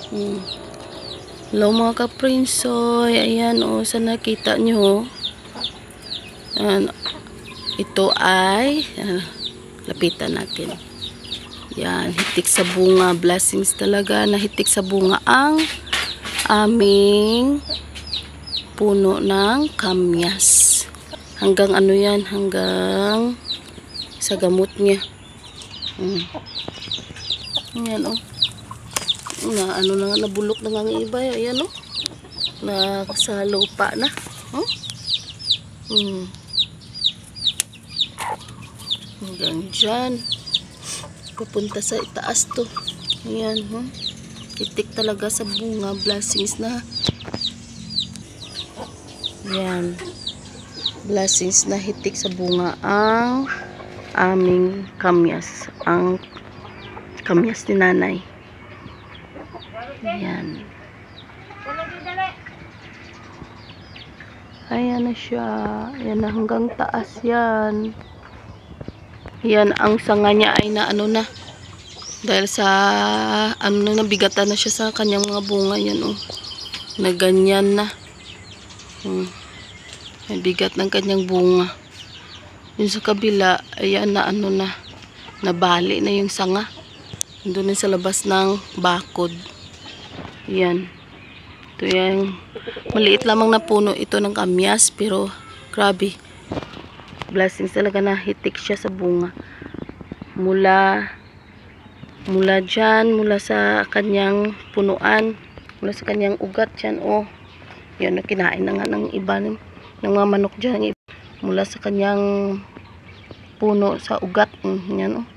Hello mga kaprinsoy. Ayan sa nakita nyo. Ito ay lapitan natin. Yan, hitik sa bunga. Blessings talaga na hitik sa bunga ang aming puno ng kamyas. Hanggang yan, hanggang sa gamot niya. Ayan na nabulok na nga iba. Ayan na sa lupa na. Hanggang dyan. Pupunta sa itaas to. Ayan itik talaga sa bunga. Blessings na. Ayan. Blessings na hitik sa bunga ang aming kamyas. Ang kamyas ni nanay. Ayan. Ayan na siya. Ayan na hanggang taas yan. Yan ang sanga niya ay na na. Dahil sa nabigatan na siya sa kanyang mga bunga. Yan na ganyan na. May bigat ng kanyang bunga. Yung sa kabila, ayan na nabali na yung sanga. Doon sa labas ng bakod. Yan. Ito yan. Maliit lamang na puno ito ng kamyas. Pero, grabe. Blessings talaga na hitik siya sa bunga. Mula dyan, mula sa kanyang punuan. Mula sa kanyang ugat dyan. Yan, kinain na nga ng iba ng mga manok dyan. Mula sa kanyang puno sa ugat. Yan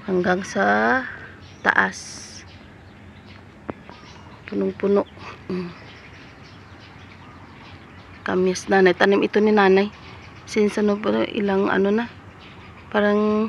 hanggang sa taas. Punong-puno. Kamyas nanay. Tanim ito ni nanay. Since ilang na. Parang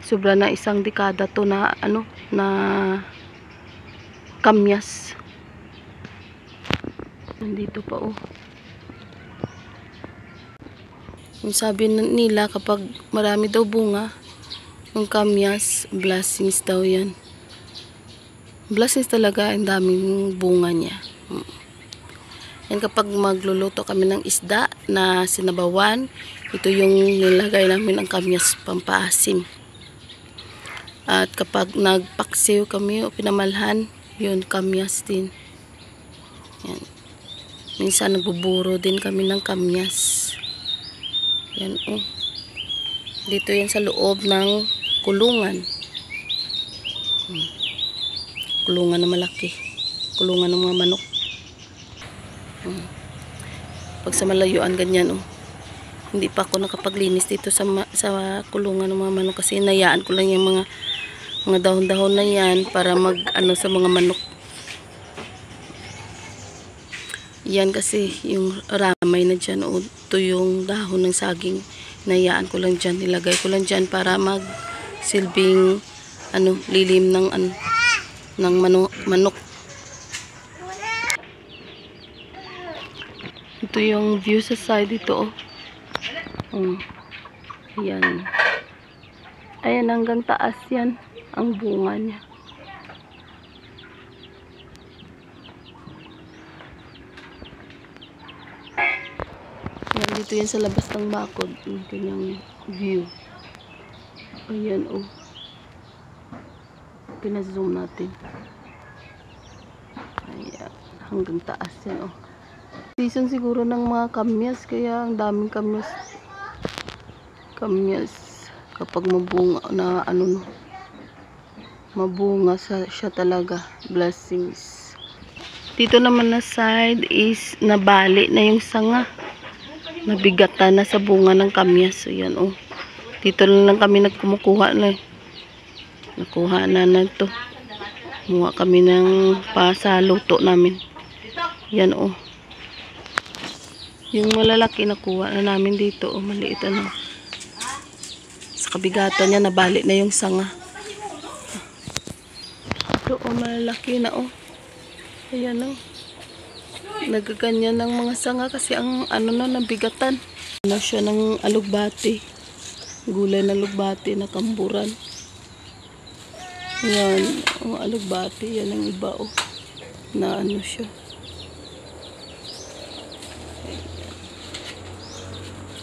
sobra na isang dekada to na na kamyas. Nandito pa Yung sabi nila kapag marami daw bunga ng kamyas, blessings daw yan. Blessings talaga, ang daming bunga niya. Yan kapag magluluto kami ng isda na sinabawan, ito yung nilagay namin ang kamyas pampaasim. At kapag nagpaksiw kami o pinamalhan, yun kamyas din. Yan. Minsan nagbuburo din kami ng kamyas. Yan dito yan sa loob ng kulungan. Kulungan na malaki. Kulungan ng mga manok. Pag sa malayuan ganyan hindi pa ako nakapaglinis dito sa kulungan ng mga manok kasi inayaan ko lang yung mga dahon-dahon na yan para sa mga manok. Yan kasi yung ramay na dyan ito yung dahon ng saging. Inayaan ko lang dyan, nilagay ko lang dyan para silbing lilim ng manok. Ito yung view sa side dito Yan. Ayan hanggang taas yan ang bunga niya. Yan, dito yan sa labas ng bakod. Yung kanyang view. Ayan Pina-zoom natin. Ayan. Hanggang taas yan Season siguro ng mga kamyas, kaya ang daming kamyas kapag mabunga na mabunga siya talaga. Blessings. Dito naman na side is nabali na yung sanga, nabigatan na sa bunga ng kamyas. So yan dito lang kami nagkumukuha na nakuha na to. Kumuha kami ng pasaluto namin. Yan yung malalaki nakuha na namin dito maliit sa kabigatan niya nabali na yung sanga. Ito malalaki na ayan nagaganyan ng mga sanga kasi ang nabigatan siya ng alugbati, gulay na alugbati na kamburan. Yan, ang alugbati, yan ang iba oh. Na ano siya.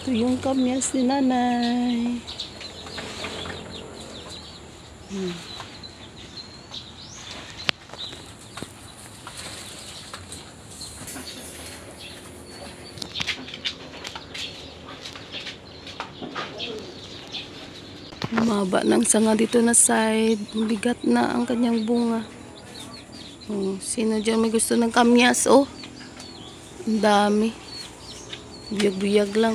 Ito yung kamyas ni nanay. Maba ng sanga dito na side. Bigat na ang kanyang bunga. Sino dyan may gusto ng kamyas? Oh, ang dami. Buyag-buyag lang.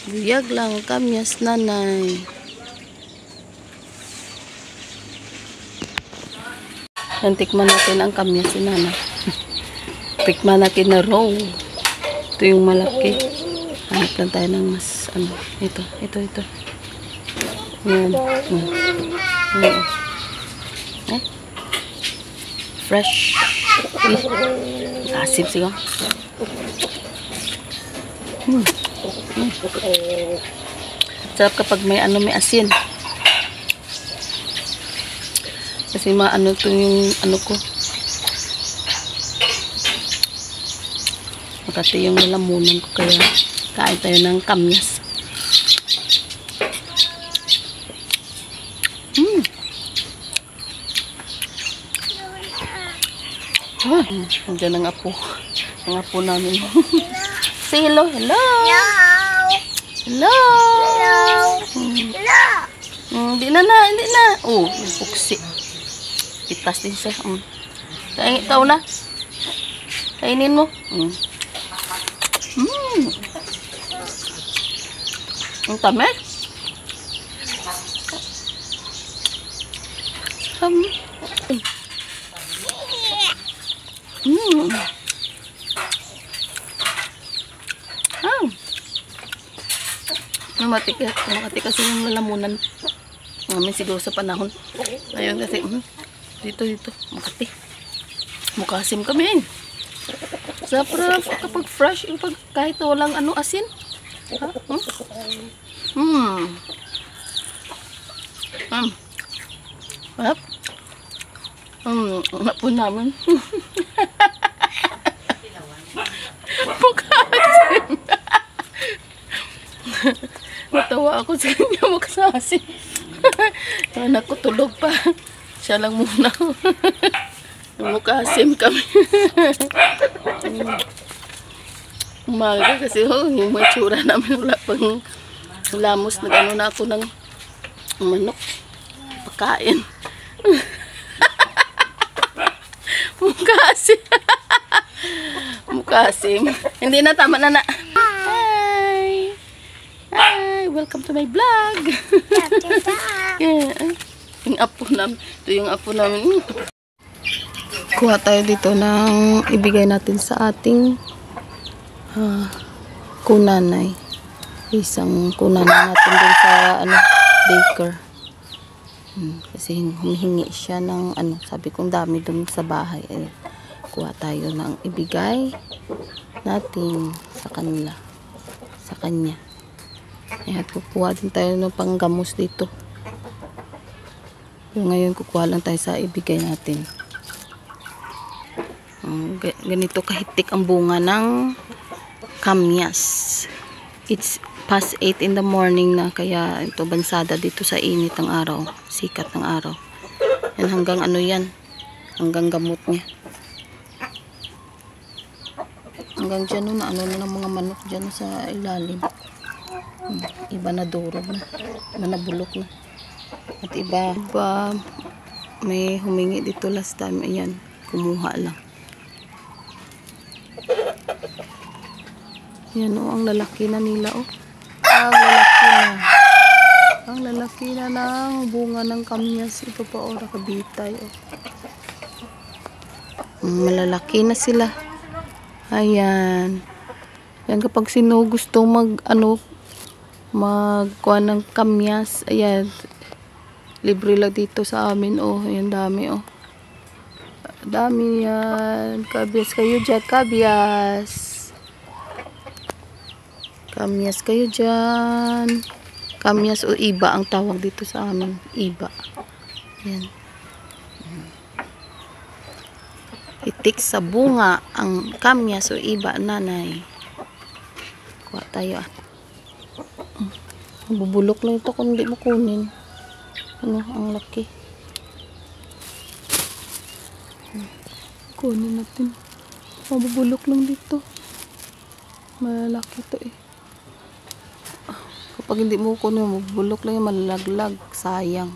Buyag lang kamyas nanay. Yan, tikman natin ang kamyas si nanay. Tikman natin na raw. Ito yung malaki. Hanap lang tayo ng mas ano. Ito. Yan. Fresh. Asim siya. Sarap kapag may ano, may asin. Kasi maano to yung ano ko. Makati yung lalamunan ko, kaya kain tayo ng kamyas. Andiyan ang apo. Ang apo namin. Say hello. Hello. Hello. Hindi na. Oh, yung puksi. Pitas din siya. Ikaw na. Kainin mo. Ang tamis. Matikas yung lalamunan namin siguro sa panahon ngayon kasi dito Makati mukasim kami. Sarap kapag fresh, kapag kahit walang ano asin. Wala po namin. Mukasim. Natawa ako sa kanya magsasin. Anak ko tulog pa. Siya lang muna. Mukasim kami. Umaga kasi yung may tsura namin wala pang lamos. Nag-ano na ako ng manok. Pagkain. Mukasim. Mukasim. Hindi na, tama na. Hi, welcome to my vlog. Yung apo namin. Ito yung apo namin. Kuha tayo dito ng ibigay natin sa ating kunanay. Isang kunanay natin din sa baker. Kasi humihingi siya ng sabi kong dami dun sa bahay. Kuha tayo ng ibigay natin sa kanila. Sa kanya. Kukuha din tayo ng panggamos dito. So, ngayon kukuha lang tayo sa ibigay natin. Ganito kahitik ang bunga ng kamyas. It's past 8 in the morning na, kaya ito bansada dito sa init ng araw, sikat ng araw. Yan, hanggang yan, hanggang gamot niya. Hanggang dyan na ng mga manok dyan sa ilalim. Iba na durog na, iba na bulok na. At iba may humingi dito last time. Ayan, kumuha lang. Yan ang lalaki na nila ang lalaki na ng bunga ng kamyas. Ito pa nakabitay malalaki na sila. Ayan, yan kapag sino gusto magkuha ng kamyas, ayan, libre lang dito sa amin. Ayan, dami dami yan. Kabyas kayo dyan, kamyas kayo dyan. Kamyas o iba ang tawag dito sa amin, iba. Yan. Itik sa bunga ang kamyas o iba, nanay. Kuha tayo ah. Bubulok lang ito kung hindi mo kunin. Ano, ang laki. Kunin natin. Mabubulok lang dito. Malaki ito eh. Kapag hindi mo kunin, mabubulok lang yung malalaglag. Sayang.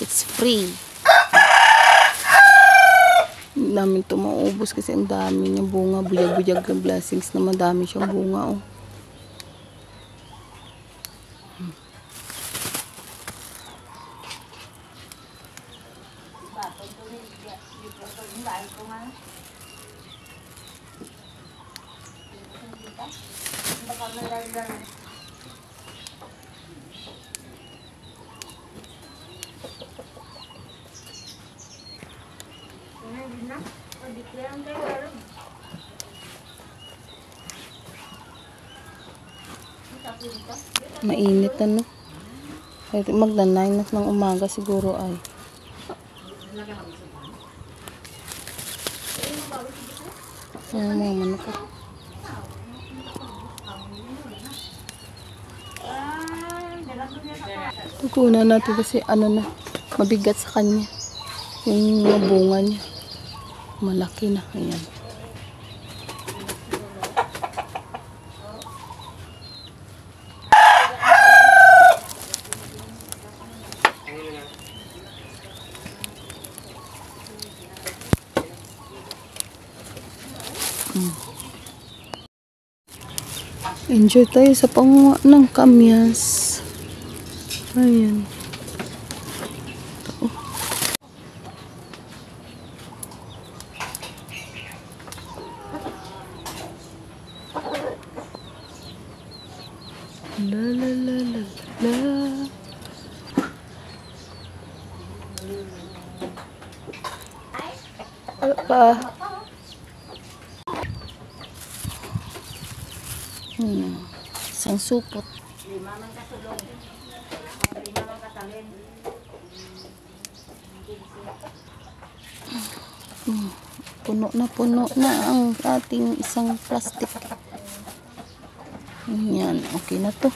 It's free. Hindi namin ito maubos kasi ang dami niyang bunga. Buyag-buyag ng blessings na madami siyang bunga oh. Mainit ano. Magda-9 ng umaga siguro ay. Ayan mga manok ko. Kukunan natin kasi ano na, mabigat sa kanya. Yung mga bunga niya. Malaki na. Ayan. Enjoy tayo sa panguha ng kamyas. Ayan. La la la la la. Apa? Isang supot. Puno na ang ating isang plastic. Yan, okay na to.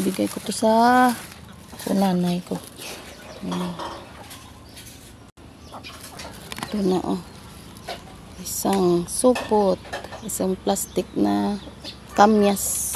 Ibigay ko to sa nanay ko. Ito na oh. Isang supot, isang plastic na kamyas.